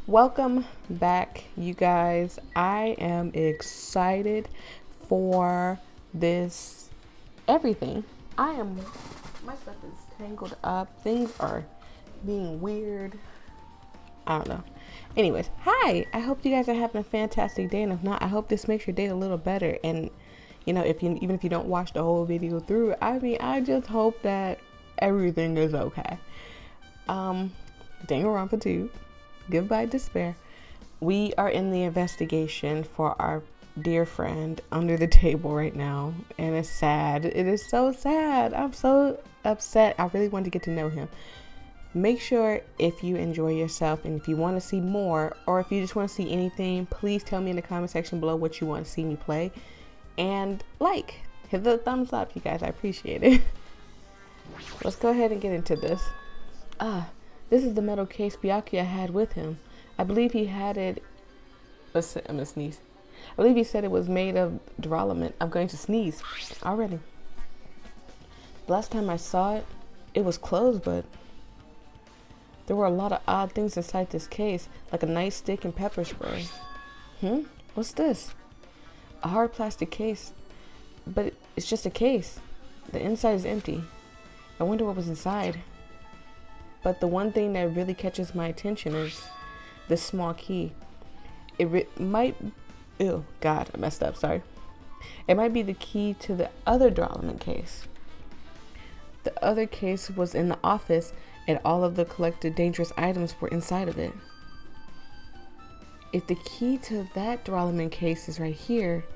Welcome back, you guys. I am excited for this everything. My stuff is tangled up. Things are being weird. I don't know. Anyways, hi. I hope you guys are having a fantastic day, and if not, I hope this makes your day a little better. And even if you don't watch the whole video through, I just hope that everything is okay. Dang around for two. Goodbye despair. We are in the investigation for our dear friend under the table right now, and it's sad. It is so sad. I'm so upset. I really want to get to know him. Make sure if you enjoy yourself and if you want to see more, or if you just want to see anything, please tell me in the comment section below what you want to see me play, and hit the thumbs up, you guys. I appreciate it. Let's go ahead and get into this. This is the metal case Byakuya had with him. I believe he had it. I'm gonna sneeze. I believe he said it was made of duralumin. I'm going to sneeze already. Last time I saw it, it was closed, but there were a lot of odd things inside this case, like a nightstick and pepper spray. What's this? A hard plastic case, but it's just a case. The inside is empty. I wonder what was inside. But the one thing that really catches my attention is this small key. Ew, God, I messed up, sorry. It might be the key to the other duralumin case. The other case was in the office, and all of the collected dangerous items were inside of it. If the key to that duralumin case is right here,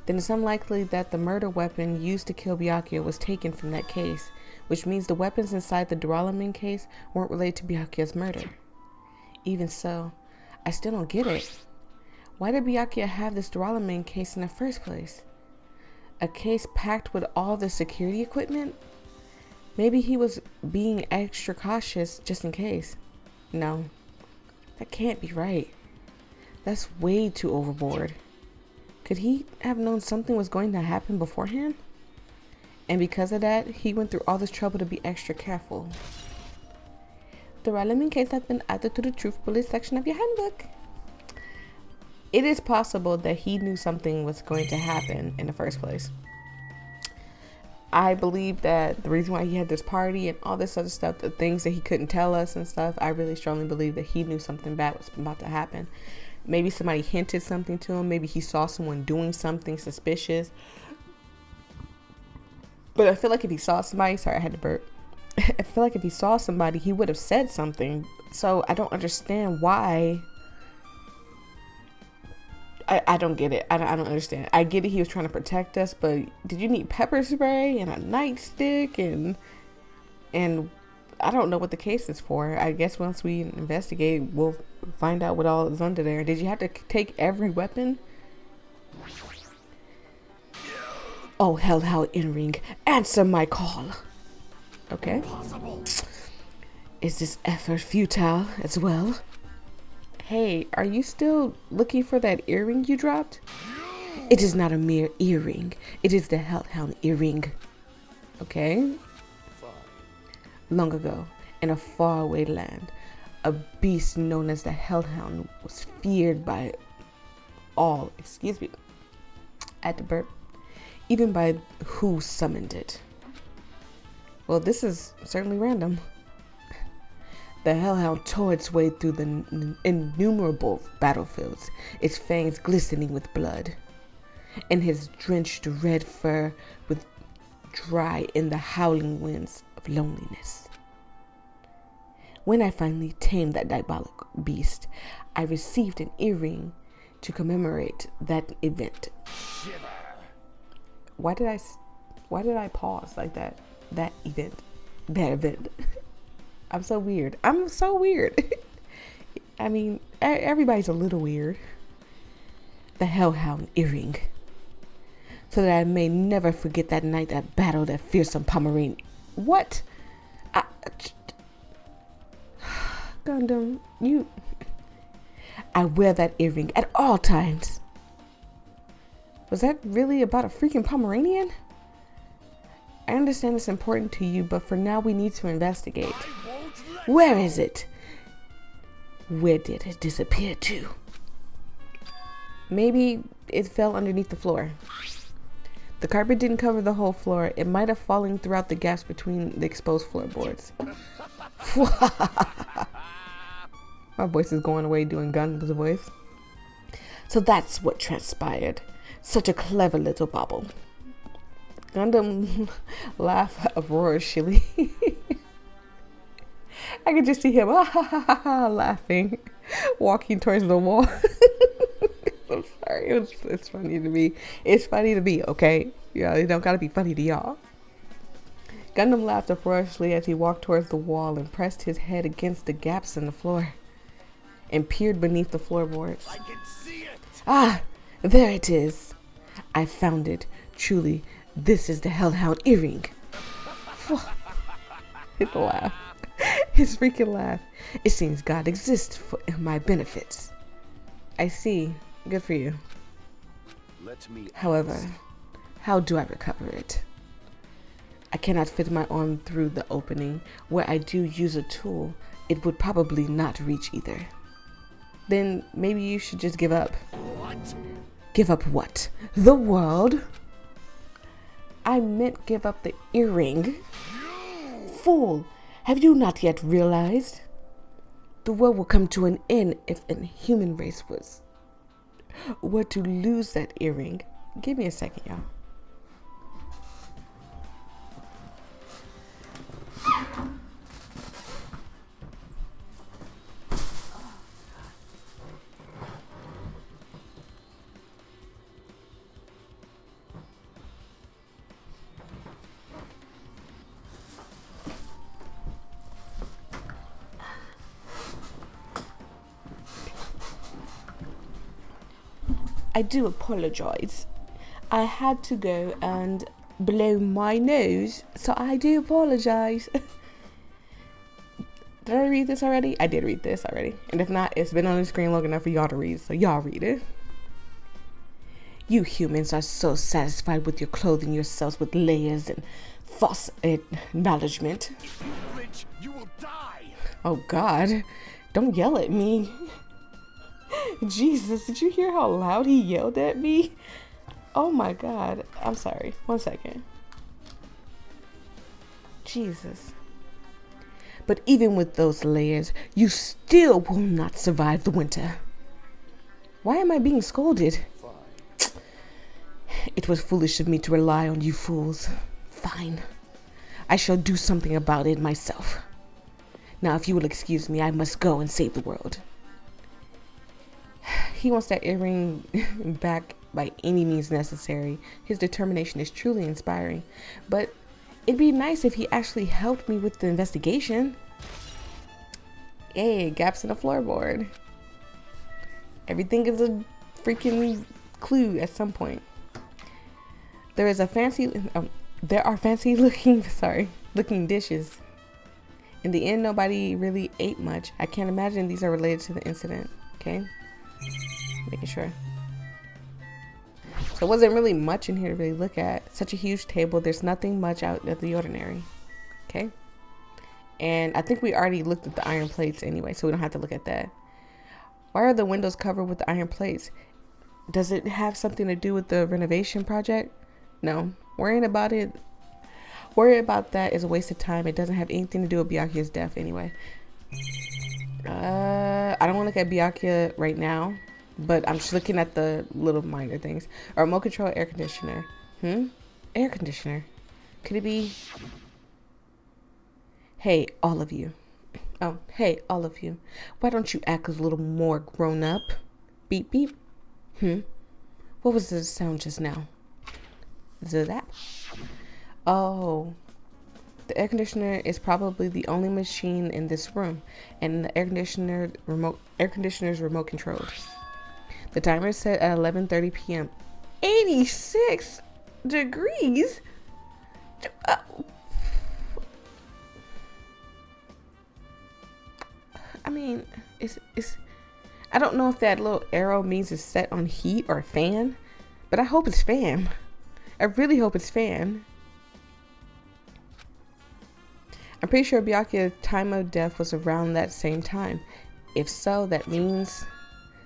then it's unlikely that the murder weapon used to kill Byakuya was taken from that case, which means the weapons inside the duralumin case weren't related to Byakuya's murder. Even so, I still don't get it. Why did Byakuya have this duralumin case in the first place? A case packed with all the security equipment? Maybe he was being extra cautious just in case. No, that can't be right. That's way too overboard. Could he have known something was going to happen beforehand? And because of that, he went through all this trouble to be extra careful. The duralumin case has been added to the truth bullet section of your handbook. It is possible that he knew something was going to happen in the first place. I believe that the reason why he had this party and all this other stuff, the things that he couldn't tell us and stuff, I really strongly believe that he knew something bad was about to happen. Maybe somebody hinted something to him. Maybe he saw someone doing something suspicious. But I feel like if he saw somebody, sorry, I had to burp. I feel like if he saw somebody, he would have said something. So I don't understand why. I don't get it. I don't understand. I get it. He was trying to protect us, but did you need pepper spray and a nightstick and I don't know what the case is for. I guess once we investigate, we'll find out what all is under there. Did you have to take every weapon? Oh, Hellhound Earring, answer my call. Okay. Is this effort futile as well? Hey, are you still looking for that earring you dropped? It is not a mere earring. It is the Hellhound Earring. Okay. Long ago, in a faraway land, a beast known as the Hellhound was feared by all, I had to burp, even by who summoned it. Well, this is certainly random. The Hellhound tore its way through the innumerable battlefields, its fangs glistening with blood, and his drenched red fur with dry in the howling winds of loneliness. When I finally tamed that diabolic beast, I received an earring to commemorate that event. Why did I pause like that? That event. I'm so weird. I mean, everybody's a little weird. The Hellhound Earring. So that I may never forget that night that battled that fearsome Pomeranian. What? Gundam, I wear that earring at all times. Was that really about a freaking Pomeranian? I understand it's important to you, but for now we need to investigate. Where is it? Where did it disappear to? Maybe it fell underneath the floor. The carpet didn't cover the whole floor. It might have fallen throughout the gaps between the exposed floorboards. My voice is going away doing Gundam's voice. So that's what transpired. Such a clever little bauble. Gundam laughed uproariously. I could just see him laughing, walking towards the wall. I'm sorry. It's funny to me. It's funny to me, okay? Yeah, it don't gotta be funny to y'all. Gundam laughed uproariously as he walked towards the wall and pressed his head against the gaps in the floor and peered beneath the floorboards. I can see it. Ah, there it is. I found it. Truly, this is the Hellhound Earring. His laugh. His freaking laugh. It seems God exists for my benefits. I see. Good for you. However, how do I recover it? I cannot fit my arm through the opening. Where I do use a tool, it would probably not reach either. Then maybe you should just give up. What? Give up what? The world? I meant give up the earring. Fool! Have you not yet realized? The world will come to an end if the human race were to lose that earring. Give me a second, y'all. I do apologize. I had to go and blow my nose, so I do apologize. Did I read this already? I did read this already. And if not, it's been on the screen long enough for y'all to read, so y'all read it. You humans are so satisfied with your clothing yourselves with layers and false acknowledgement. If you flinch, you will die. Oh God, don't yell at me. Jesus, did you hear how loud he yelled at me? Oh my God, I'm sorry. 1 second. Jesus. But even with those layers, you still will not survive the winter. Why am I being scolded? Fine. It was foolish of me to rely on you fools. Fine. I shall do something about it myself. Now, if you will excuse me, I must go and save the world. He wants that earring back by any means necessary. His determination is truly inspiring. But it'd be nice if he actually helped me with the investigation. Hey, gaps in the floorboard. Everything is a freaking clue at some point. There are fancy looking dishes. In the end, nobody really ate much. I can't imagine these are related to the incident. Okay. Making sure. So it wasn't really much in here to really look at. Such a huge table. There's nothing much out of the ordinary. Okay. And I think we already looked at the iron plates anyway, so we don't have to look at that. Why are the windows covered with the iron plates? Does it have something to do with the renovation project? No. Worrying about that is a waste of time. It doesn't have anything to do with Byakuya's death anyway. I don't want to look at Byakuya right now, but I'm just looking at the little minor things. Or remote control air conditioner. Air conditioner. Could it be? Hey, all of you. Oh, hey, all of you. Why don't you act a little more grown up? Beep, beep. What was the sound just now? Is it that? Oh. The air conditioner is probably the only machine in this room, and the air conditioner is remote controlled. The timer is set at 11:30 p.m. 86 degrees. I mean, it's. I don't know if that little arrow means it's set on heat or fan, but I hope it's fan. I really hope it's fan. I'm pretty sure Byakuya's time of death was around that same time. If so, that means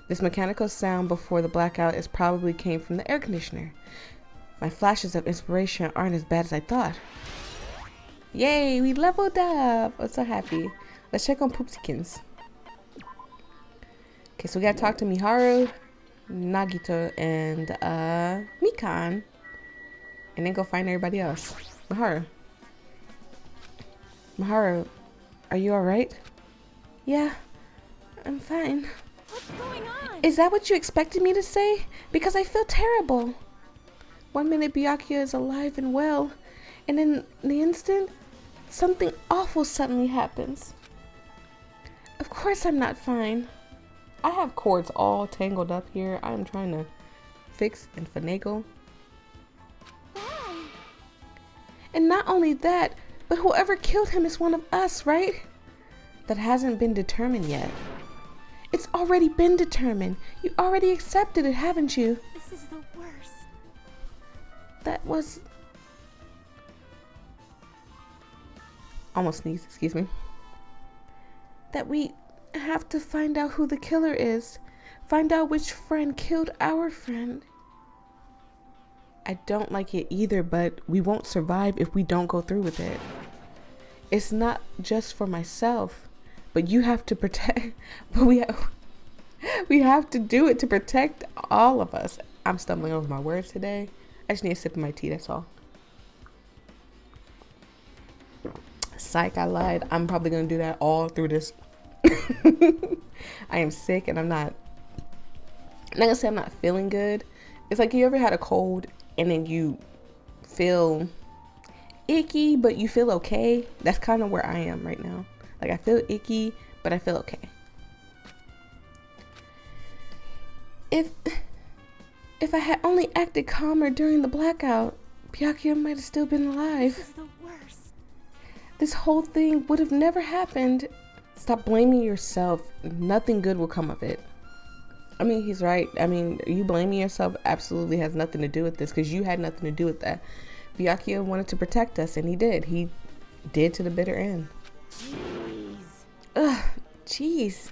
this mechanical sound before the blackout is probably came from the air conditioner. My flashes of inspiration aren't as bad as I thought. Yay, we leveled up. I'm so happy. Let's check on Poopsikins. Okay, so we gotta talk to Miharu, Nagito, and Mikan. And then go find everybody else. Miharu. Miharu, are you alright? Yeah, I'm fine. What's going on? Is that what you expected me to say? Because I feel terrible. One minute Byakuya is alive and well, and in the instant, something awful suddenly happens. Of course I'm not fine. I have cords all tangled up here. I'm trying to fix and finagle. Why? And not only that, but whoever killed him is one of us, right? That hasn't been determined yet. It's already been determined. You already accepted it, haven't you? This is the worst. That was... Almost sneezed, excuse me. That we have to find out who the killer is. Find out which friend killed our friend. I don't like it either, but we won't survive if we don't go through with it. It's not just for myself, but you have to protect, but we have to do it to protect all of us. I'm stumbling over my words today. I just need a sip of my tea, that's all. Psych, I lied. I'm probably gonna do that all through this. I am sick and I'm not gonna say I'm not feeling good. It's like, you ever had a cold and then you feel icky, but you feel okay? That's kind of where I am right now. Like, I feel icky, but I feel okay. If I had only acted calmer during the blackout, Byakuya might have still been alive. This is the worst. This whole thing would have never happened. Stop blaming yourself. Nothing good will come of it. I mean, he's right. I mean, you blaming yourself absolutely has nothing to do with this, because you had nothing to do with that. Byakuya wanted to protect us, and he did. He did to the bitter end. Jeez. Ugh, jeez.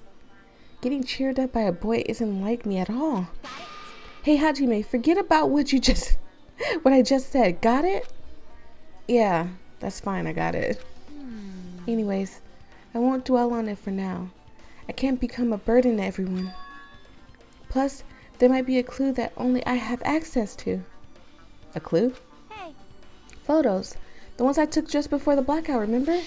Getting cheered up by a boy isn't like me at all. Got it? Hey, Hajime, forget about what I just said. Got it? Yeah, that's fine. I got it. Anyways, I won't dwell on it for now. I can't become a burden to everyone. Plus, there might be a clue that only I have access to. A clue? Hey. Photos. The ones I took just before the blackout, remember?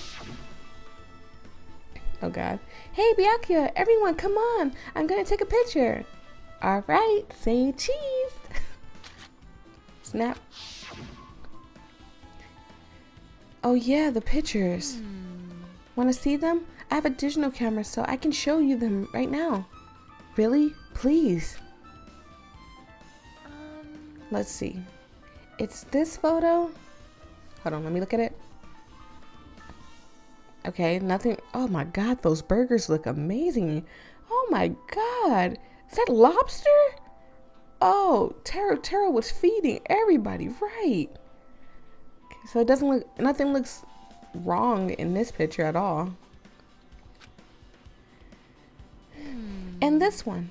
Oh god. Hey, Byakuya, everyone, come on. I'm gonna take a picture. Alright, say cheese. Snap. Oh yeah, the pictures. Want to see them? I have a digital camera, so I can show you them right now. Really? Please. Let's see. It's this photo. Hold on, let me look at it. Okay, nothing. Oh my god, those burgers look amazing. Oh my god. Is that lobster? Oh, Tara was feeding everybody, right? Okay, so it doesn't look, nothing looks wrong in this picture at all. And this one.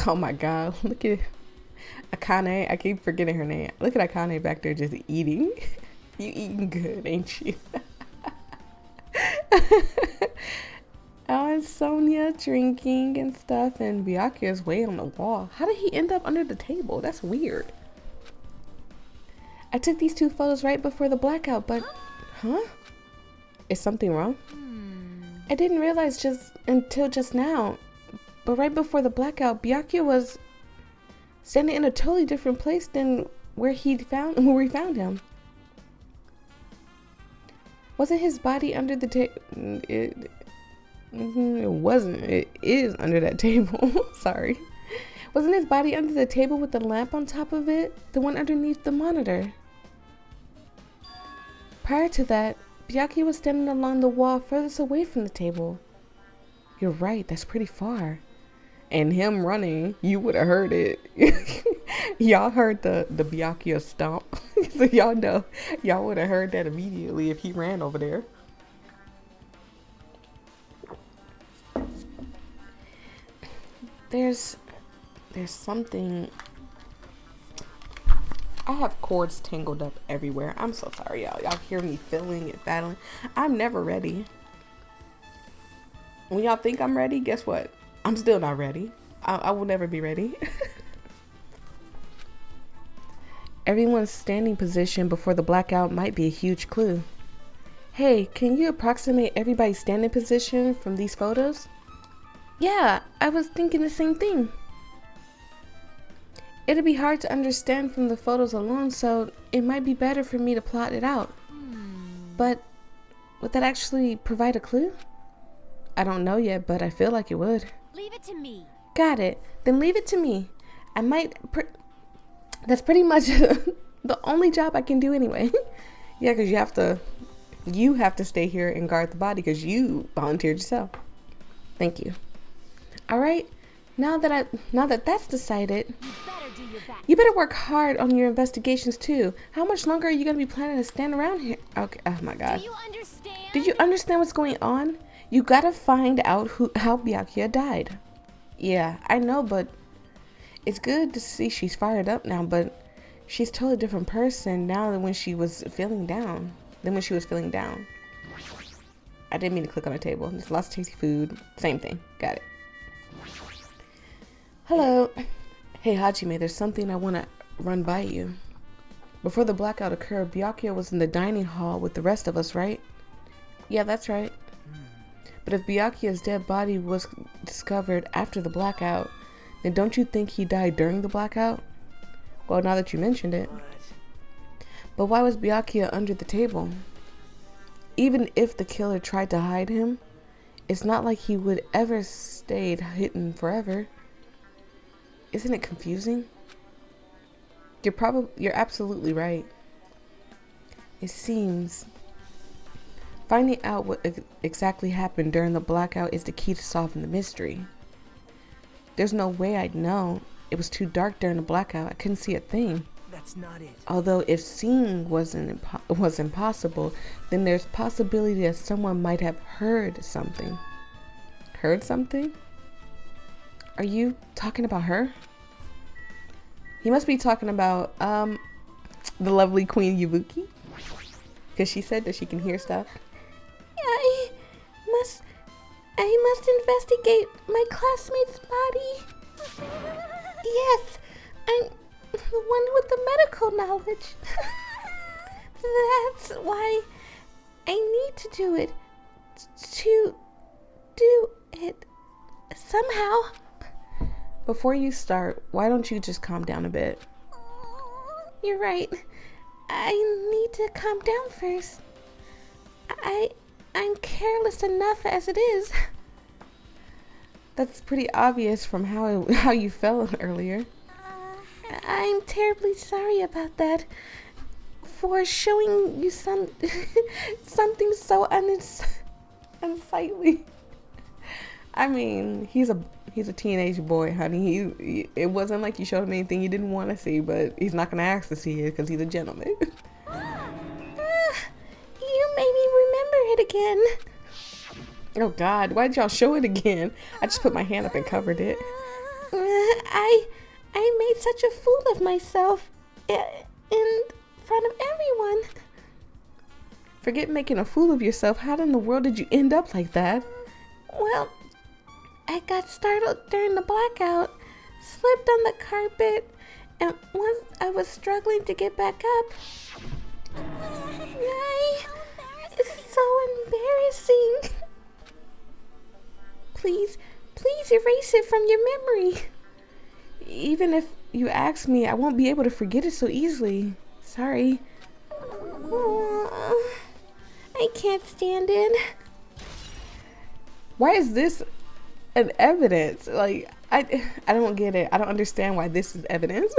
Oh my god, look at Akane. I keep forgetting her name. Look at Akane back there just eating. You eating good, ain't you? Oh, and Sonia drinking and stuff, and Byakuya's way on the wall. How did he end up under the table? That's weird. I took these two photos right before the blackout, but... Huh? Is something wrong? I didn't realize until just now, but right before the blackout, Byakuya was standing in a totally different place than where we found him. Wasn't his body under the table? It wasn't. It is under that table. Sorry. Wasn't his body under the table with the lamp on top of it? The one underneath the monitor. Prior to that, Byakuya was standing along the wall furthest away from the table. You're right, that's pretty far. And him running, you would have heard it. Y'all heard the Byakuya stomp. So y'all know, y'all would have heard that immediately if he ran over there. There's something. I have cords tangled up everywhere. I'm so sorry, y'all. Y'all hear me feeling and battling. I'm never ready. When y'all think I'm ready, guess what? I'm still not ready. I will never be ready. Everyone's standing position before the blackout might be a huge clue. Hey, can you approximate everybody's standing position from these photos? Yeah, I was thinking the same thing. It'd be hard to understand from the photos alone, so it might be better for me to plot it out. But would that actually provide a clue? I don't know yet, but I feel like it would. Leave it to me. Got it. Then leave it to me. I might... That's pretty much the only job I can do anyway. Yeah, because you have to stay here and guard the body because you volunteered yourself. Thank you. All right. Now that that's decided, you better work hard on your investigations too. How much longer are you going to be planning to stand around here? Okay. Oh my God. Do you understand? Did you understand what's going on? You got to find out how Byakuya died. Yeah, I know, but it's good to see she's fired up now, but she's a totally different person now than when she was feeling down. I didn't mean to click on the table. There's lots of tasty food. Same thing. Got it. Hello. Hey, Hajime, there's something I want to run by you. Before the blackout occurred, Byakuya was in the dining hall with the rest of us, right? Yeah, that's right. But if Byakuya's dead body was discovered after the blackout, then don't you think he died during the blackout? Well, now that you mentioned it. But why was Byakuya under the table? Even if the killer tried to hide him, it's not like he would ever stayed hidden forever. Isn't it confusing? You're absolutely right. It seems finding out what exactly happened during the blackout is the key to solving the mystery. There's no way I'd know. It was too dark during the blackout. I couldn't see a thing. That's not it. Although if seeing was impossible, then there's possibility that someone might have heard something. Heard something? Are you talking about her? He must be talking about the lovely Queen Yubuki, because she said that she can hear stuff. I must investigate my classmate's body. Yes, I'm the one with the medical knowledge. That's why I need to do it. To do it somehow. Before you start, why don't you just calm down a bit? You're right. I need to calm down first. I'm careless enough as it is. That's pretty obvious from how you felt earlier. I'm terribly sorry about that. For showing you something so unsightly. I mean, he's a teenage boy, honey. It wasn't like you showed him anything you didn't want to see, but he's not gonna ask to see it because he's a gentleman. You made me remember it again. Oh God, why did y'all show it again? I just put my hand up and covered it. I made such a fool of myself in front of everyone. Forget making a fool of yourself. How in the world did you end up like that? Well, I got startled during the blackout, slipped on the carpet, and once I was struggling to get back up, it's so embarrassing. Please erase it from your memory. Even if you ask me, I won't be able to forget it so easily. Sorry. I can't stand it. Why is this an evidence? Like, I don't get it. I don't understand why this is evidence.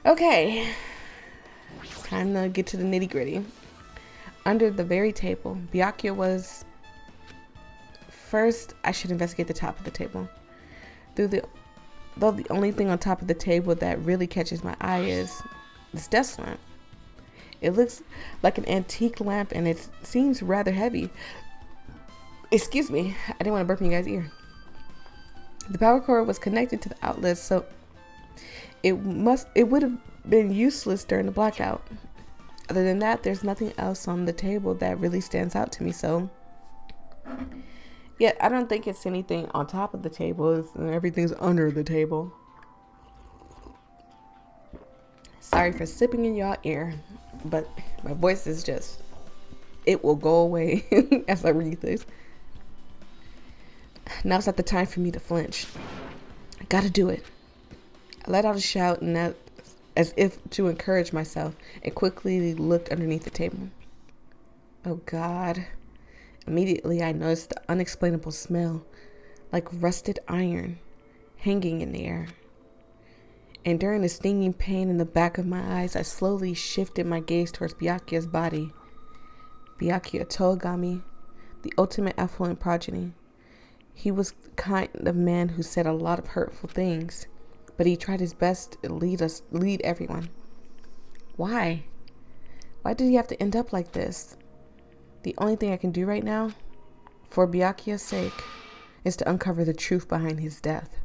Okay. It's time to get to the nitty gritty. Under the very table, Byakuya was... First, I should investigate the top of the table. Though the only thing on top of the table that really catches my eye is this desk lamp. It looks like an antique lamp and it seems rather heavy. Excuse me, I didn't want to burp in you guys' ear. The power cord was connected to the outlet, so it would have been useless during the blackout. Other than that, there's nothing else on the table that really stands out to me, so yeah, I don't think it's anything on top of the table. Everything's under the table. Sorry for sipping in y'all ear, but my voice is just, it will go away as I read this. Now's not the time for me to flinch. I gotta do it. I let out a shout and that, as if to encourage myself, and quickly looked underneath the table. Oh God. Immediately I noticed the unexplainable smell, like rusted iron, hanging in the air. And during the stinging pain in the back of my eyes, I slowly shifted my gaze towards Byakuya's body. Byakuya Togami, the ultimate affluent progeny. He was the kind of man who said a lot of hurtful things, but he tried his best to lead everyone. Why? Why did he have to end up like this? The only thing I can do right now, for Byakuya's sake, is to uncover the truth behind his death.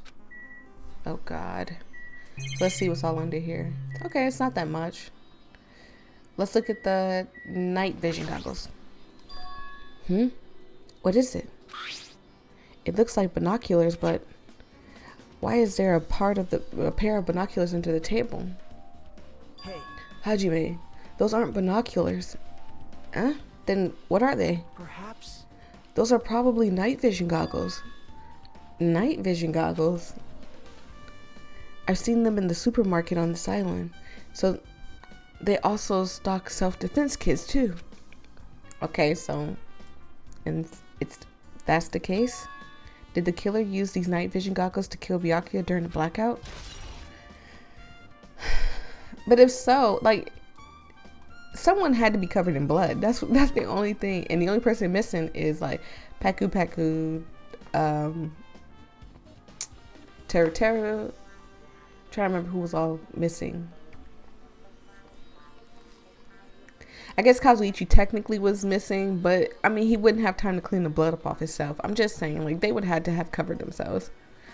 Oh God. Let's see what's all under here. Okay, it's not that much. Let's look at the night vision goggles. What is it? It looks like binoculars, but why is there a pair of binoculars under the table? Hey. Hajime, those aren't binoculars. Huh? Then what are they? Perhaps. Those are probably night vision goggles. Night vision goggles? I've seen them in the supermarket on this island. So they also stock self-defense kits too. Okay, so and that's the case? Did the killer use these night vision goggles to kill Byakuya during the blackout? But if so, like, someone had to be covered in blood. That's the only thing. And the only person missing is like Peko, Teru. Trying to remember who was all missing. I guess Kazuichi technically was missing, but I mean, he wouldn't have time to clean the blood up off himself. I'm just saying, like, they would have had to have covered themselves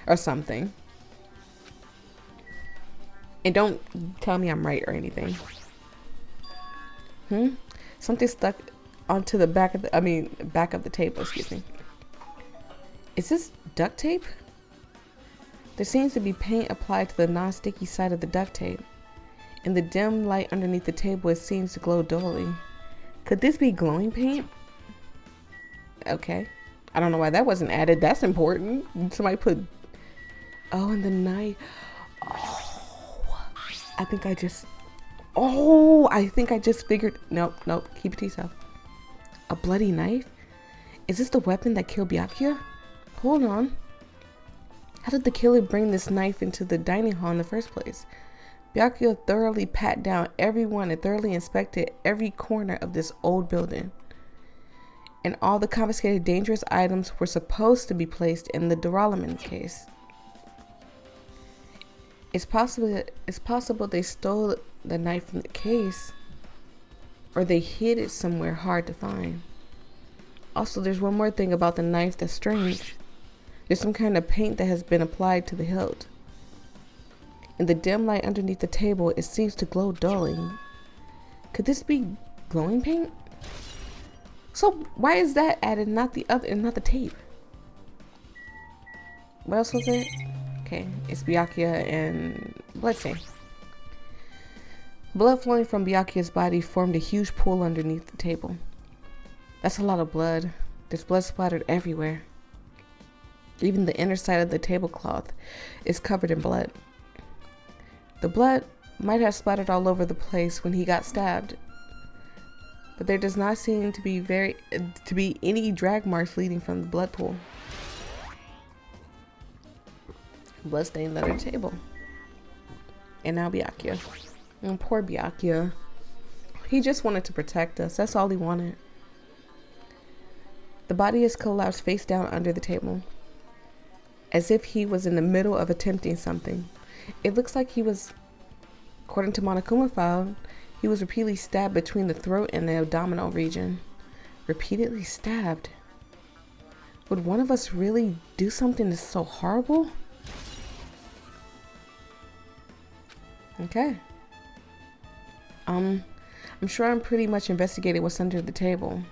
or something. And don't tell me I'm right or anything. Something stuck onto the back of the table, excuse me. Is this duct tape? There seems to be paint applied to the non-sticky side of the duct tape. In the dim light underneath the table, it seems to glow dully. Could this be glowing paint? Okay. I don't know why that wasn't added. That's important. Somebody put... Oh, and the knife. Oh. I think I just figured... Nope. Keep it to yourself. A bloody knife? Is this the weapon that killed Byakuya? Hold on. How did the killer bring this knife into the dining hall in the first place? Byakuya thoroughly pat down everyone and thoroughly inspected every corner of this old building. And all the confiscated dangerous items were supposed to be placed in the duralumin case. It's possible they stole the knife from the case, or they hid it somewhere hard to find. Also, there's one more thing about the knife that's strange. There's some kind of paint that has been applied to the hilt. In the dim light underneath the table, it seems to glow dully. Could this be glowing paint? So why is that added, not the other, and not the tape? What else was it? Okay, it's Byakuya and bloodstain. Blood flowing from Byakuya's body formed a huge pool underneath the table. That's a lot of blood. There's blood splattered everywhere. Even the inner side of the tablecloth is covered in blood. The blood might have splattered all over the place when he got stabbed, but there does not seem to be any drag marks leading from the blood pool. Bloodstained leather table. And now Byakuya. And poor Byakuya. He just wanted to protect us. That's all he wanted. The body is collapsed face down under the table, as if he was in the middle of attempting something. It looks like he was, according to Monokuma file, he was repeatedly stabbed between the throat and the abdominal region. Repeatedly stabbed. Would one of us really do something that's so horrible? Okay. I'm sure I'm pretty much investigating what's under the table.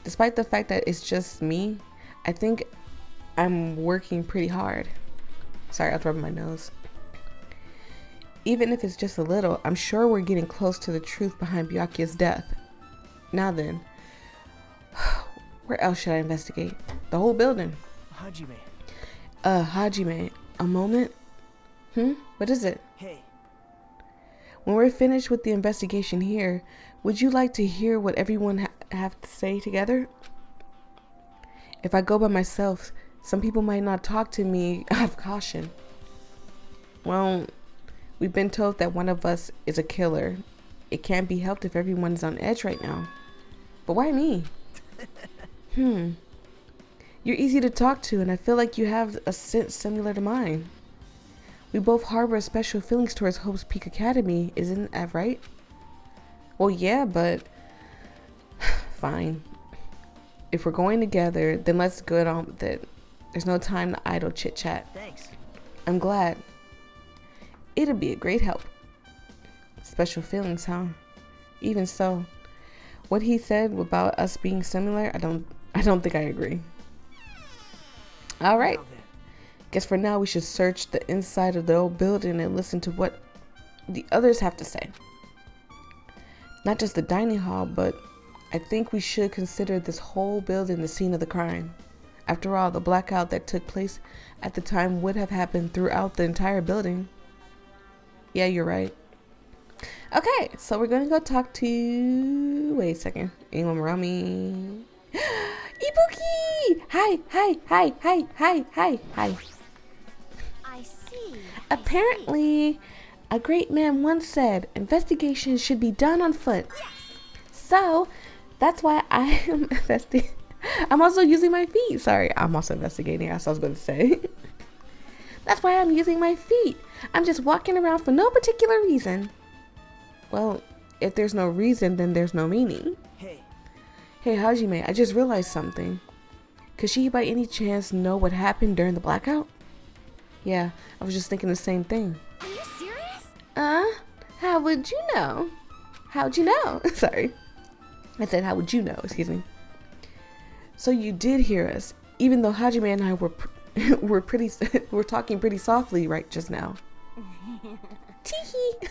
Despite the fact that it's just me, I think I'm working pretty hard. Sorry, I was rubbing my nose. Even if it's just a little, I'm sure we're getting close to the truth behind Byakuya's death. Now then, where else should I investigate? The whole building. Hajime. Hajime, a moment? What is it? Hey. When we're finished with the investigation here, would you like to hear what everyone have to say together? If I go by myself, some people might not talk to me out of caution. Well, we've been told that one of us is a killer. It can't be helped if everyone's on edge right now. But why me? You're easy to talk to, and I feel like you have a sense similar to mine. We both harbor special feelings towards Hope's Peak Academy, isn't that right? Well, yeah, but fine. If we're going together, then let's get on with it. There's no time to idle chit-chat. Thanks. I'm glad. It'll be a great help. Special feelings, huh? Even so, what he said about us being similar, I don't think I agree. All right. Now then. Guess for now we should search the inside of the old building and listen to what the others have to say. Not just the dining hall, but I think we should consider this whole building the scene of the crime. After all, the blackout that took place at the time would have happened throughout the entire building. Yeah, you're right. Okay, so we're gonna go talk to... Wait a second. Anyone around me? Ibuki! Hi. I see. Apparently, a great man once said, investigations should be done on foot. Yes. So, that's why I am investigating. I'm also using my feet. Sorry, I'm also investigating, as I was going to say. That's why I'm using my feet. I'm just walking around for no particular reason. Well, if there's no reason, then there's no meaning. Hey. Hey, Hajime, I just realized something. Could she by any chance know what happened during the blackout? Yeah, I was just thinking the same thing. Are you serious? How would you know? How'd you know? Sorry. I said, how would you know? Excuse me. So you did hear us, even though Hajime and I were talking pretty softly right just now. Teehee.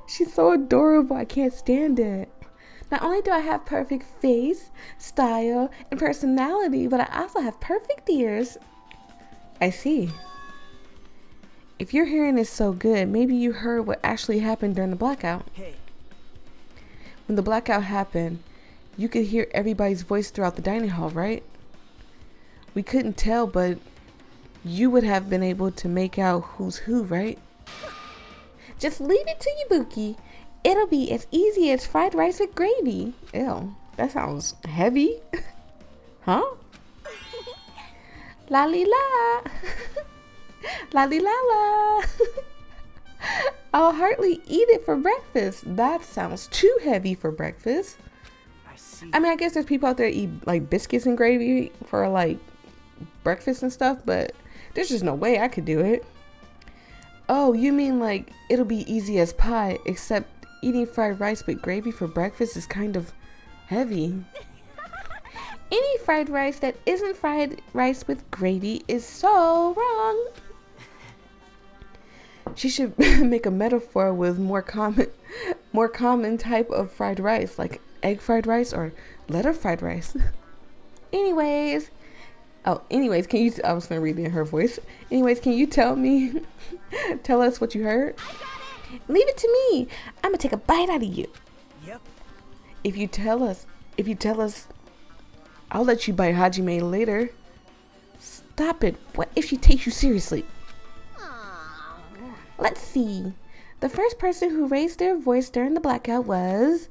She's so adorable. I can't stand it. Not only do I have perfect face, style, and personality, but I also have perfect ears. I see. If your hearing is so good, maybe you heard what actually happened during the blackout. Hey. When the blackout happened, you could hear everybody's voice throughout the dining hall, right? We couldn't tell, but you would have been able to make out who's who, right? Just leave it to Ibuki. It'll be as easy as fried rice with gravy. Ew, that sounds heavy. Huh? La li la. La li la la. I'll hardly eat it for breakfast. That sounds too heavy for breakfast. I see. I mean, I guess there's people out there that eat like biscuits and gravy for like breakfast and stuff, but there's just no way I could do it. Oh, you mean like it'll be easy as pie, except eating fried rice with gravy for breakfast is kind of heavy. Any fried rice that isn't fried rice with gravy is so wrong. She should make a metaphor with more common type of fried rice, like egg fried rice or letter fried rice. Anyways, can you, I was gonna read it in her voice. Anyways, can you tell us what you heard? Leave it to me. I'm gonna take a bite out of you. Yep. If you tell us, I'll let you bite Hajime later. Stop it. What if she takes you seriously? Aw. Let's see. The first person who raised their voice during the blackout was...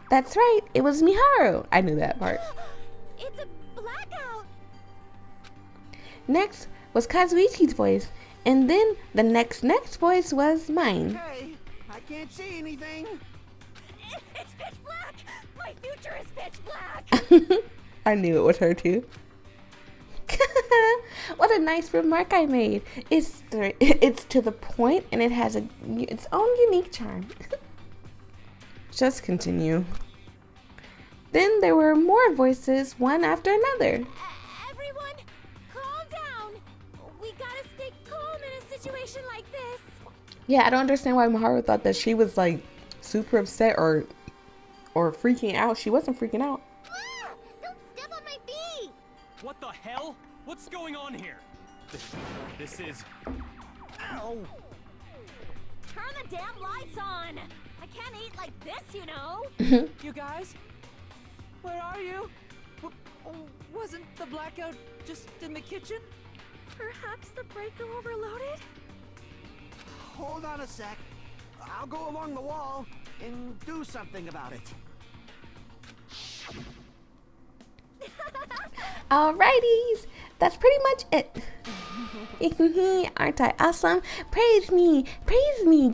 That's right. It was Miharu. I knew that part. It's a blackout. Next was Kazuichi's voice. And then the next voice was mine. Hey, I can't see anything. It's pitch black. My future is pitch black. I knew it was her too. What a nice remark I made. It's to the point and it has its own unique charm. Just continue. Then there were more voices, one after another. Everyone, calm down. We gotta stay calm in a situation like this. Yeah, I don't understand why Maharu thought that she was like super upset or freaking out. She wasn't freaking out. Ah, don't step on my feet. What the hell? What's going on here? This is... Ow! Turn the damn lights on. I can't eat like this, you know. You guys? Where are you? Wasn't the blackout just in the kitchen? Perhaps the breaker overloaded? Hold on a sec. I'll go along the wall and do something about it. Alrighties, that's pretty much it. Aren't I awesome? Praise me,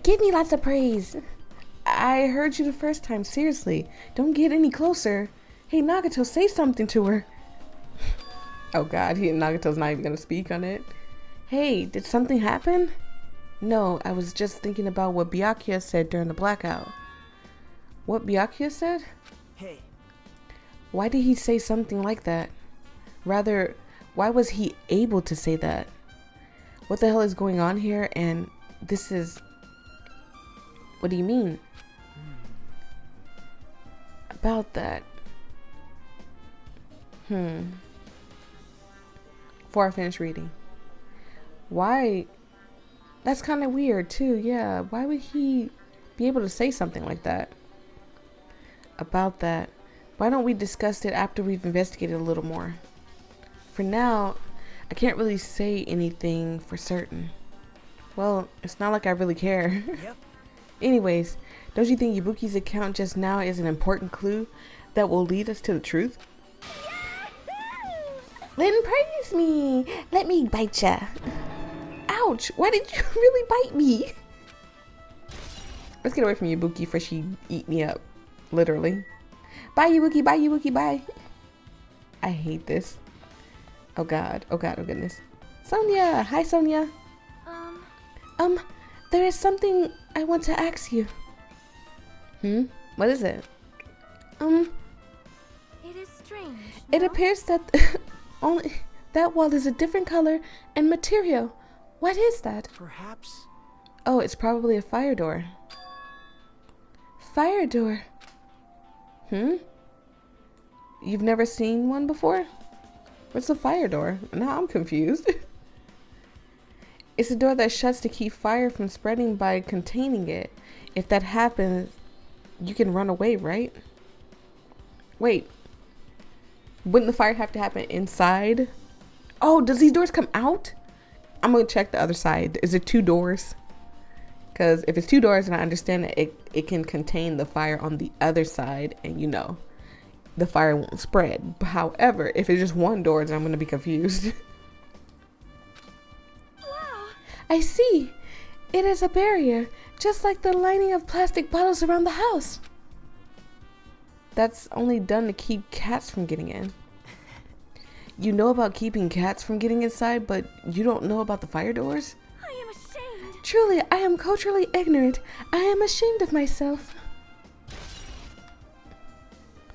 give me lots of praise. I heard you the first time, seriously. Don't get any closer. Hey Nagato, say something to her. Oh god, Nagato's not even gonna speak on it. Hey, did something happen? No, I was just thinking about what Byakuya said during the blackout. What Byakuya said? Hey. Why did he say something like that? Rather, why was he able to say that? What the hell is going on here? And this is... What do you mean? About that. Before I finish reading. Why? That's kind of weird too, yeah. Why would he be able to say something like that? About that. Why don't we discuss it after we've investigated a little more? For now, I can't really say anything for certain. Well, it's not like I really care. Yep. Anyways, don't you think Ibuki's account just now is an important clue that will lead us to the truth? Then praise me. Let me bite ya. Ouch, why did you really bite me? Let's get away from Ibuki before she eat me up. Literally. Bye Ibuki, bye Ibuki, bye. I hate this. Oh god, oh god, oh goodness. Sonia, hi Sonia. There is something I want to ask you. What is it? It is strange. It no? appears that only that wall is a different color and material. What is that? Perhaps? Oh, it's probably a fire door. Fire door? You've never seen one before? What's a fire door? Now I'm confused. It's a door that shuts to keep fire from spreading by containing it. If that happens, you can run away, right? Wait. Wouldn't the fire have to happen inside? Oh, does these doors come out? I'm gonna check the other side. Is it 2 doors? Because if it's 2 doors, then I understand that it can contain the fire on the other side, and you know, the fire won't spread. However, if it's just 1 door, then I'm gonna be confused. Wow. I see. It is a barrier, just like the lining of plastic bottles around the house. That's only done to keep cats from getting in. You know about keeping cats from getting inside, but you don't know about the fire doors? I am ashamed. Truly, I am culturally ignorant. I am ashamed of myself.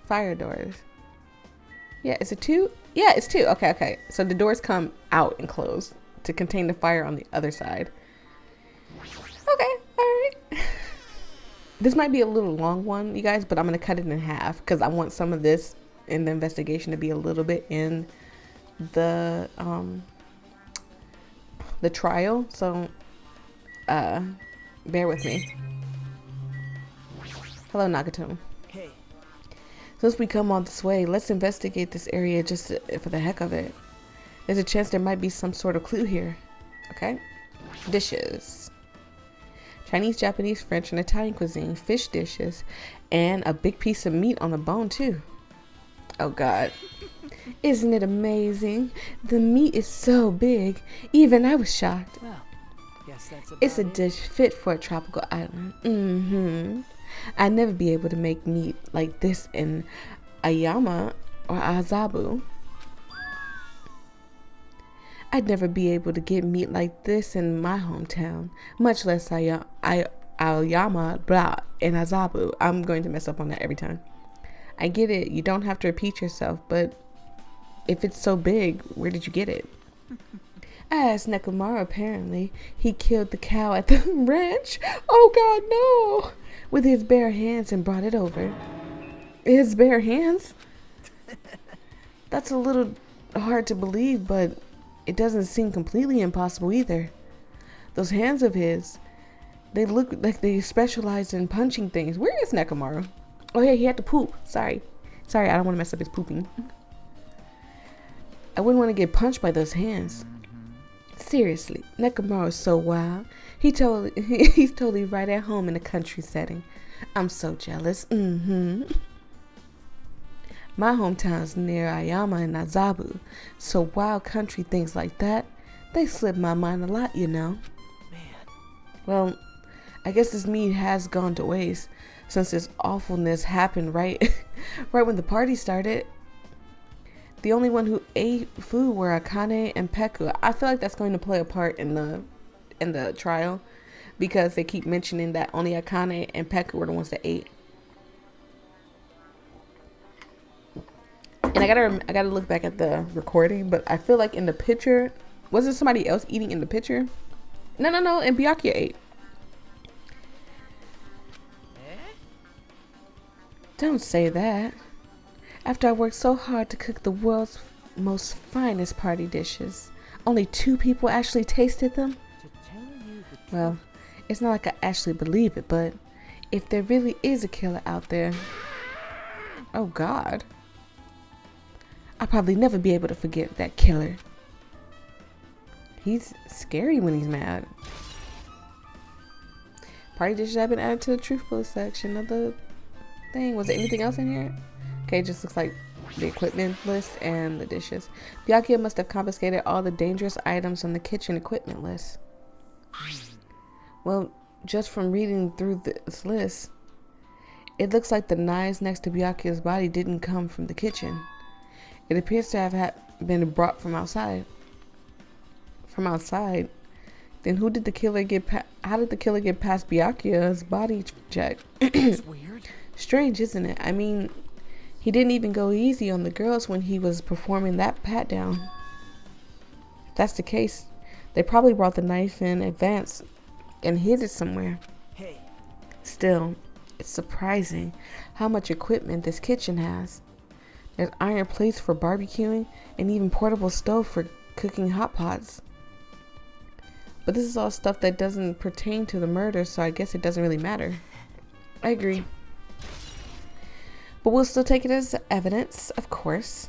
Fire doors. Yeah, is it 2? Yeah, it's 2. Okay, okay. So the doors come out and close to contain the fire on the other side. Okay, alright. This might be a little long one, you guys, but I'm going to cut it in half because I want some of this in the investigation to be a little bit in the trial. So, bear with me. Hello, Nagato. Hey. Since we come all this way, let's investigate this area just for the heck of it. There's a chance there might be some sort of clue here. Okay? Dishes. Chinese, Japanese, French, and Italian cuisine. Fish dishes. And a big piece of meat on the bone, too. Oh, God. Isn't it amazing? The meat is so big. Even I was shocked. Well, guess that's about It's a it. dish fit for a tropical island. I'd never be able to make meat like this in Ayama or Azabu. I'd never be able to get meat like this in my hometown, much less Aoyama, blah, and Azabu. I'm going to mess up on that every time. I get it, you don't have to repeat yourself, but if it's so big, where did you get it? I asked Nekomaru. Apparently, he killed the cow at the ranch. Oh God, no! With his bare hands and brought it over. His bare hands? That's a little hard to believe, but it doesn't seem completely impossible either. Those hands of his, they look like they specialize in punching things. Where is Nekomaru? Oh yeah, he had to poop. Sorry, I don't want to mess up his pooping. I wouldn't want to get punched by those hands. Seriously, Nekomaru is so wild. He's totally right at home in a country setting. I'm so jealous. My hometown's near Ayama and Azabu, so wild country things like that, they slip my mind a lot, you know. Man. Well, I guess this meat has gone to waste since this awfulness happened right when the party started. The only one who ate food were Akane and Peko. I feel like that's going to play a part in the trial because they keep mentioning that only Akane and Peko were the ones that ate. And I gotta look back at the recording, but I feel like in the picture, wasn't somebody else eating in the picture? No, and Byakuya ate. Don't say that. After I worked so hard to cook the world's most finest party dishes, only 2 people actually tasted them? Well, it's not like I actually believe it, but if there really is a killer out there, oh God, I'll probably never be able to forget that killer. He's scary when he's mad. Party dishes have been added to the truthful section of the thing. Was there anything else in here? Okay, it just looks like the equipment list and the dishes. Byakuya must have confiscated all the dangerous items on the kitchen equipment list. Well, just from reading through this list, it looks like the knives next to Byakuya's body didn't come from the kitchen. It appears to have been brought from outside. From outside? Then who did the killer get how did the killer get past Byakuya's body check? It's weird. Strange, isn't it? I mean, he didn't even go easy on the girls when he was performing that pat down. If that's the case, they probably brought the knife in advance and hid it somewhere. Hey. Still, it's surprising how much equipment this kitchen has. There's iron plates for barbecuing and even portable stove for cooking hot pots. But this is all stuff that doesn't pertain to the murder, so I guess it doesn't really matter. I agree. But we'll still take it as evidence, of course.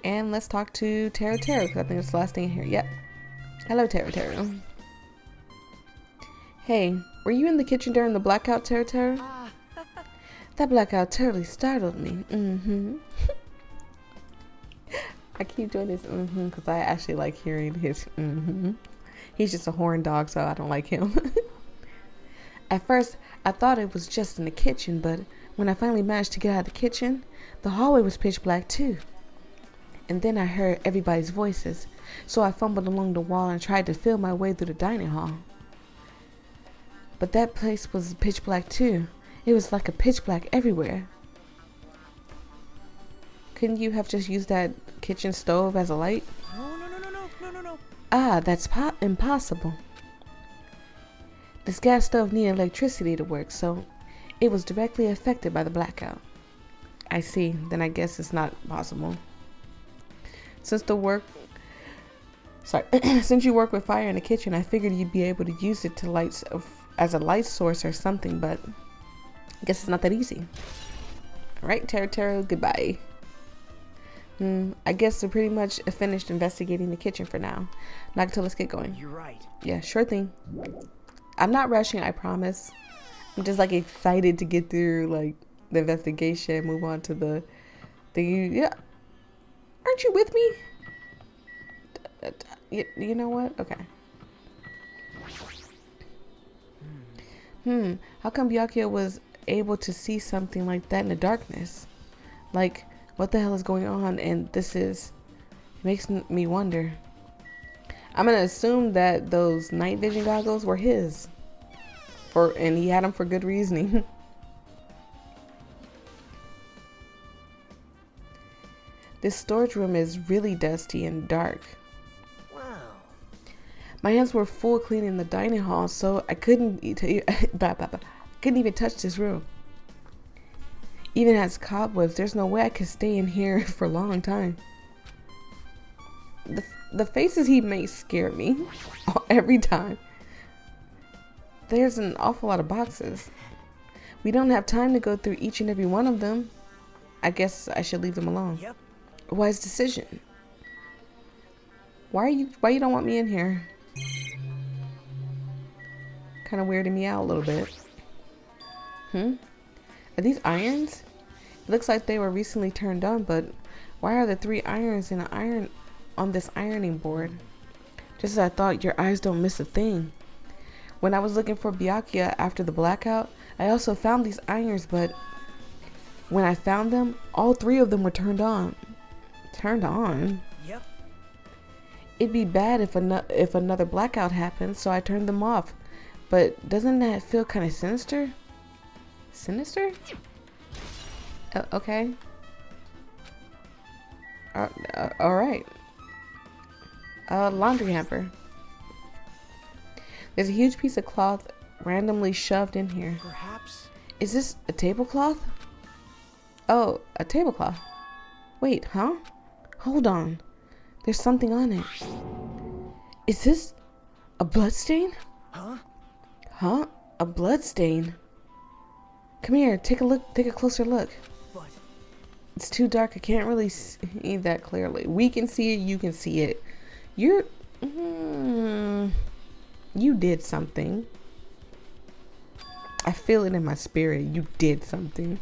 And let's talk to Teru because I think it's the last thing here. Yep. Hello, Teru. Hey, were you in the kitchen during the blackout, Teru? That blackout totally startled me. I keep doing this because I actually like hearing his He's just a horn dog, so I don't like him. At first, I thought it was just in the kitchen, but when I finally managed to get out of the kitchen, the hallway was pitch black too. And then I heard everybody's voices, so I fumbled along the wall and tried to feel my way through the dining hall. But that place was pitch black too. It was like a pitch black everywhere. Couldn't you have just used that kitchen stove as a light? No. Ah, that's impossible. This gas stove needed electricity to work, so it was directly affected by the blackout. I see. Then I guess it's not possible. Since you work with fire in the kitchen, I figured you'd be able to use it to as a light source or something, but I guess it's not that easy. Alright, Teru, goodbye. I guess we're pretty much finished investigating the kitchen for now. Nagato, let's get going. You're right. Yeah, sure thing. I'm not rushing, I promise. I'm just like excited to get through like the investigation, move on to the thing. Yeah. Aren't you with me? You know what? Okay. How come Byakuya was able to see something like that in the darkness? Like, what the hell is going on? And makes me wonder. I'm gonna assume that those night vision goggles were his, and he had them for good reasoning. This storage room is really dusty and dark. Wow. My hands were full cleaning the dining hall, so I couldn't couldn't even touch this room. Even has cobwebs. There's no way I could stay in here for a long time. The faces he makes scare me every time. There's an awful lot of boxes. We don't have time to go through each and every one of them. I guess I should leave them alone. Yep. Wise decision. Why you don't want me in here? Kind of weirding me out a little bit. Are these irons? It looks like they were recently turned on, but why are there 3 irons in an iron on this ironing board? Just as I thought, your eyes don't miss a thing. When I was looking for Byakuya after the blackout, I also found these irons, but when I found them, all 3 of them were turned on. Turned on? Yep. It'd be bad if another blackout happened, so I turned them off. But doesn't that feel kind of sinister? Sinister? Okay. All right. Laundry hamper. There's a huge piece of cloth randomly shoved in here. Perhaps. Is this a tablecloth? Oh, a tablecloth. Wait, huh? Hold on. There's something on it. Is this a bloodstain? Huh? Huh? A bloodstain? Come here, take a look. Take a closer look. But It's too dark. I can't really see that clearly. We can see it. You can see it. You're... you did something. I feel it in my spirit. You did something.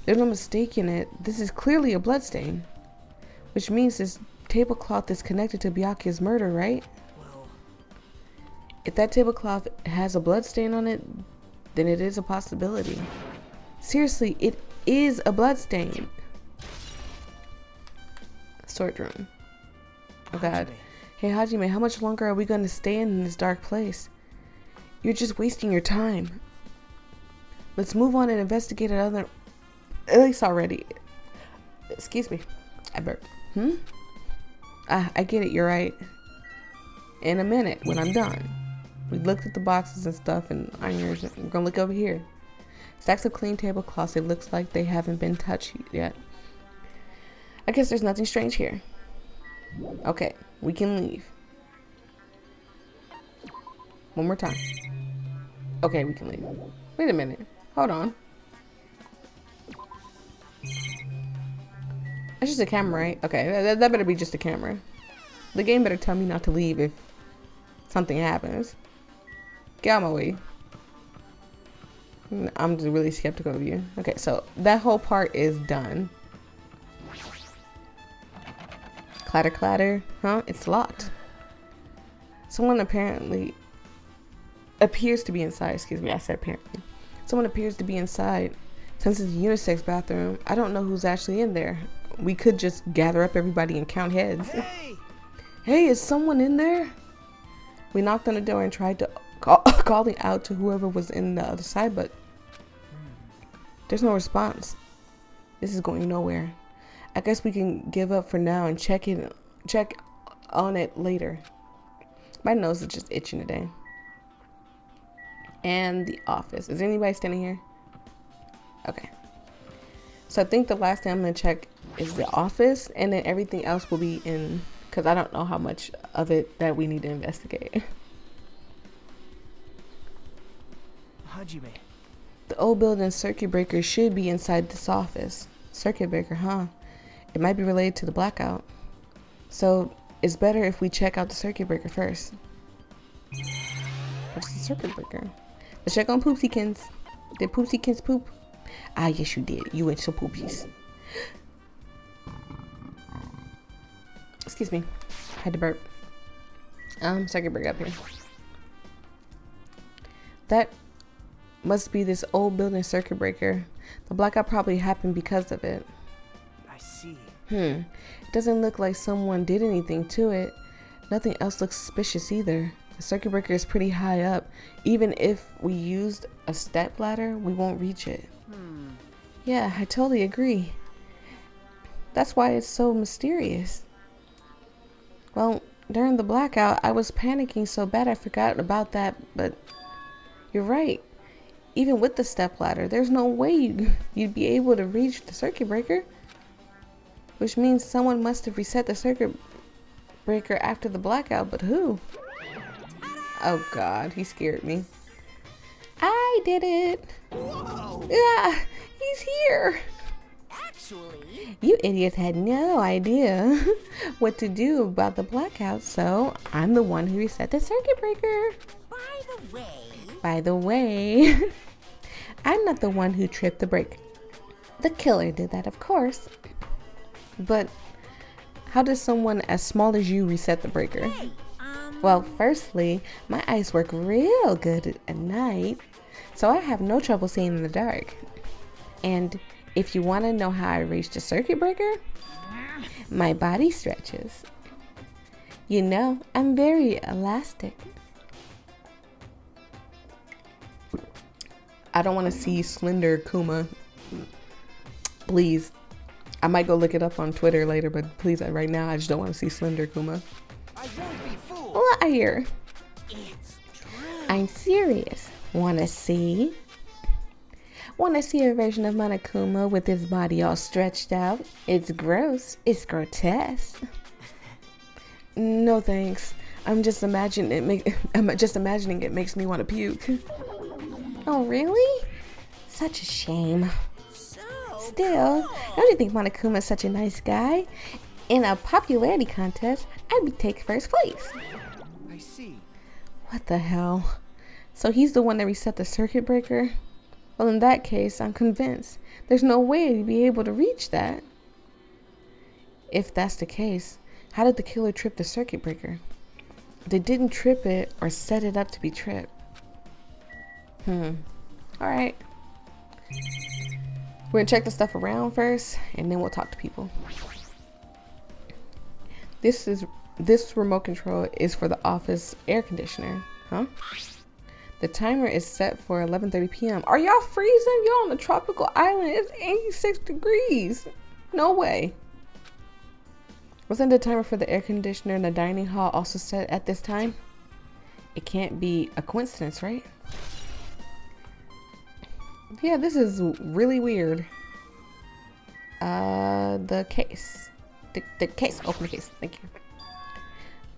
There's no mistaking it. This is clearly a bloodstain. Which means this tablecloth is connected to Byakuya's murder, right? well, If that tablecloth has a bloodstain on it, then it is a possibility. Seriously, it is a bloodstain. Storage room. Oh god. Hajime. Hey Hajime, how much longer are we going to stay in this dark place? You're just wasting your time. Let's move on and investigate another... At least already. Excuse me. I burped. I get it, you're right. In a minute, when I'm done. We looked at the boxes and stuff and irons. We're gonna look over here. Stacks of clean tablecloths. It looks like they haven't been touched yet. I guess there's nothing strange here. Okay, we can leave. One more time. Okay, we can leave. Wait a minute. Hold on. That's just a camera, right? Okay, that better be just a camera. The game better tell me not to leave if something happens. Get out of my way. I'm just really skeptical of you. Okay, so that whole part is done. Clatter, clatter. Huh? It's locked. Someone apparently appears to be inside. Excuse me, I said apparently. Someone appears to be inside. Since it's a unisex bathroom, I don't know who's actually in there. We could just gather up everybody and count heads. hey! Hey, is someone in there? We knocked on the door and tried to calling out to whoever was in the other side, but there's no response. This is going nowhere. I guess we can give up for now and check on it later. My nose is just itching today. And the office. Is anybody standing here? Okay. So I think the last thing I'm going to check is the office, and then everything else will be in, because I don't know how much of it that we need to investigate. Hajime. The old building circuit breaker should be inside this office. Circuit breaker, huh? It might be related to the blackout. So it's better if we check out the circuit breaker first. What's the circuit breaker? Let's check on Poopsiekins. Did Poopsiekins poop? Ah, yes you did. You ate some poopies. Excuse me. Had to burp. Circuit breaker up here. That must be this old building circuit breaker. The blackout probably happened because of it. I see. It doesn't look like someone did anything to it. Nothing else looks suspicious either. The circuit breaker is pretty high up. Even if we used a step ladder, we won't reach it. Yeah, I totally agree. That's why it's so mysterious. Well, during the blackout, I was panicking so bad I forgot about that, but you're right. Even with the step ladder, there's no way you'd be able to reach the circuit breaker. Which means someone must have reset the circuit breaker after the blackout, but who? Oh god, he scared me. I did it. Whoa! Yeah, he's here. Actually, You idiots had no idea what to do about the blackout, so I'm the one who reset the circuit breaker. By the way, I'm not the one who tripped the breaker. The killer did that, of course. But how does someone as small as you reset the breaker? Well, firstly, my eyes work real good at night, so I have no trouble seeing in the dark. And if you want to know how I reached the circuit breaker, my body stretches. You know, I'm very elastic. I don't want to see Slender Kuma. Please. I might go look it up on Twitter later, but please, right now, I just don't want to see Slender Kuma. I won't be fooled. Liar. It's true. I'm serious. Wanna see? Wanna see a version of Monokuma with his body all stretched out? It's gross. It's grotesque. No thanks. I'm just imagining it makes me want to puke. Oh really? Such a shame. Still, don't you think Monokuma is such a nice guy? In a popularity contest, I'd be take first place. I see. What the hell? So he's the one that reset the circuit breaker? Well, in that case, I'm convinced there's no way to be able to reach that. If that's the case, how did the killer trip the circuit breaker? They didn't trip it or set it up to be tripped. Alright. We're gonna check the stuff around first, and then we'll talk to people. This remote control is for the office air conditioner, huh? The timer is set for 11:30 p.m. Are y'all freezing? Y'all on a tropical island. It's 86 degrees. No way. Wasn't the timer for the air conditioner in the dining hall also set at this time? It can't be a coincidence, right? Yeah, this is really weird. The case. The case. Open the case. Thank you.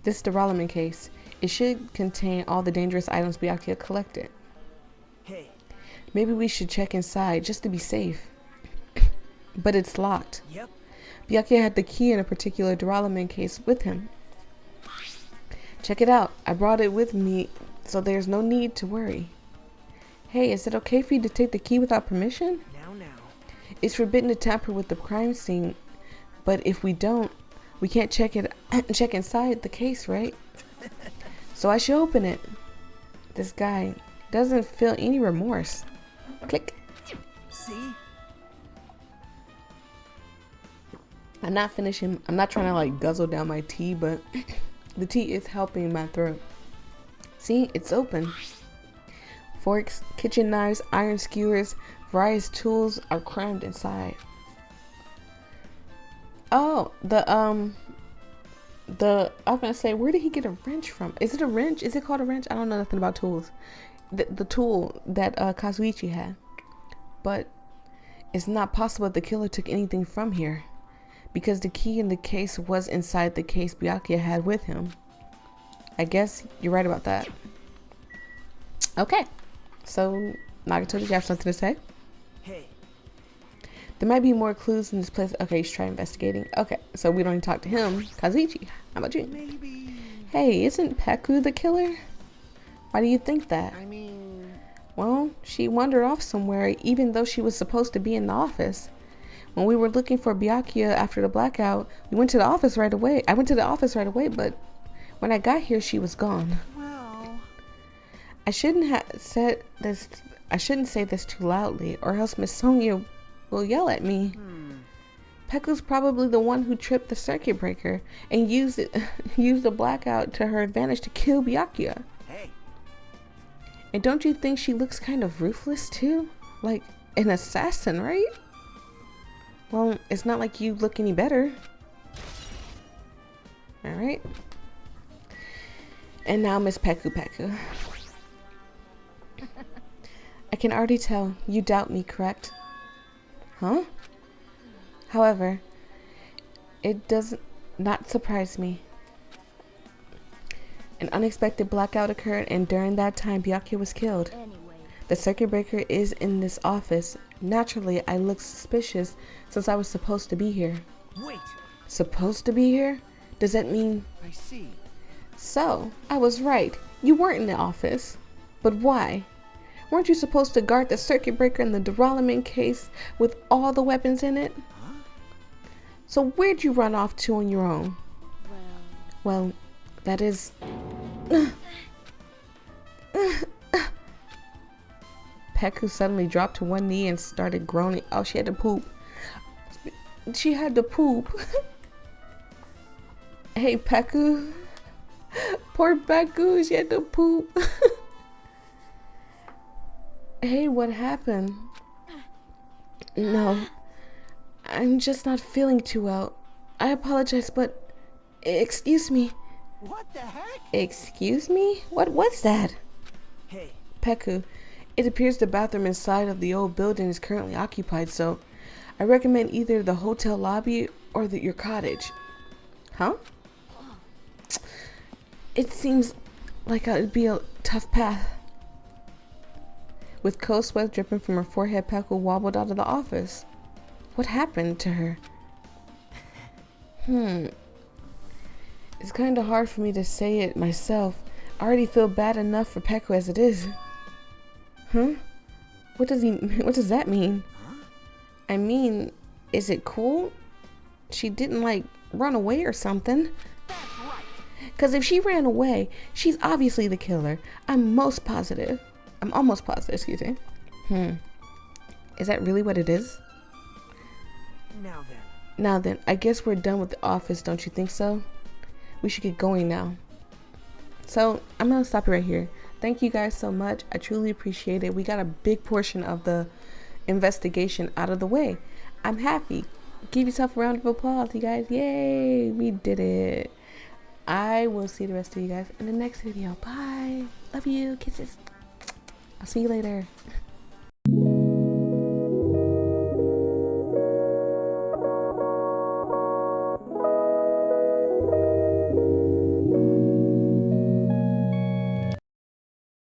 This duralumin case. It should contain all the dangerous items Byakuya collected. Hey, Maybe we should check inside just to be safe. But it's locked. yep. Byakuya had the key in a particular duralumin case with him. Check it out. I brought it with me, so there's no need to worry. Hey, is it okay for you to take the key without permission? Now. It's forbidden to tamper with the crime scene, but if we don't, we can't check inside the case, right? So I should open it. This guy doesn't feel any remorse. Click. See? I'm not finishing. I'm not trying to like guzzle down my tea, but the tea is helping my throat. See, it's open. Forks, kitchen knives, iron skewers, various tools are crammed inside. Oh, I'm gonna say, where did he get a wrench from? Is it a wrench? Is it called a wrench? I don't know nothing about tools. The tool that Kazuichi had. But it's not possible that the killer took anything from here, because the key in the case was inside the case Byakuya had with him. I guess you're right about that. Okay, so Nagato, did you have something to say? Hey, There might be more clues in this place. Okay, you should try investigating. Okay, so we don't need to talk to him. Kazuichi, how about you? maybe. Hey, isn't Peko the killer? Why do you think that? I mean, Well, she wandered off somewhere even though she was supposed to be in the office. When we were looking for Byakuya after the blackout, we went to the office right away. I went to the office right away, but when I got here, she was gone. well, I shouldn't say this too loudly, or else Miss Sonia will yell at me. Peko's probably the one who tripped the circuit breaker and used the blackout to her advantage to kill Byakuya. Hey, And don't you think she looks kind of ruthless too? Like an assassin, right? Well, it's not like you look any better. Alright. And now Miss Peko. I can already tell you doubt me, correct? Huh? However, it does not surprise me. An unexpected blackout occurred, and during that time, Byakuya was killed. Anyway, The circuit breaker is in this office. Naturally, I look suspicious since I was supposed to be here. wait. Supposed to be here? Does that mean... I see. So, I was right. You weren't in the office. But why? Weren't you supposed to guard the circuit breaker in the Duralumin case with all the weapons in it? Huh? So where'd you run off to on your own? Well, that is... Peko suddenly dropped to one knee and started groaning. Oh, she had to poop. She had to poop. Hey, Peko. Poor Peko, she had to poop. Hey, what happened? No, I'm just not feeling too well. I apologize, but... Excuse me. What the heck? Excuse me? What was that? Hey, Peko, it appears the bathroom inside of the old building is currently occupied, so I recommend either the hotel lobby or your cottage. Huh? It seems like it'd be a tough path. With cold sweat dripping from her forehead, Peko wobbled out of the office. What happened to her? It's kind of hard for me to say it myself. I already feel bad enough for Peko as it is. Huh? What does that mean? huh? I mean, is it cool? She didn't like run away or something. That's right. Cause if she ran away, she's obviously the killer. I'm almost positive, excuse me. Is that really what it is? Now then, I guess we're done with the office, don't you think so? We should get going now. So, I'm gonna stop it right here. Thank you guys so much. I truly appreciate it. We got a big portion of the investigation out of the way. I'm happy. Give yourself a round of applause, you guys. Yay! We did it. I will see the rest of you guys in the next video. Bye. Love you. Kisses. I'll see you later.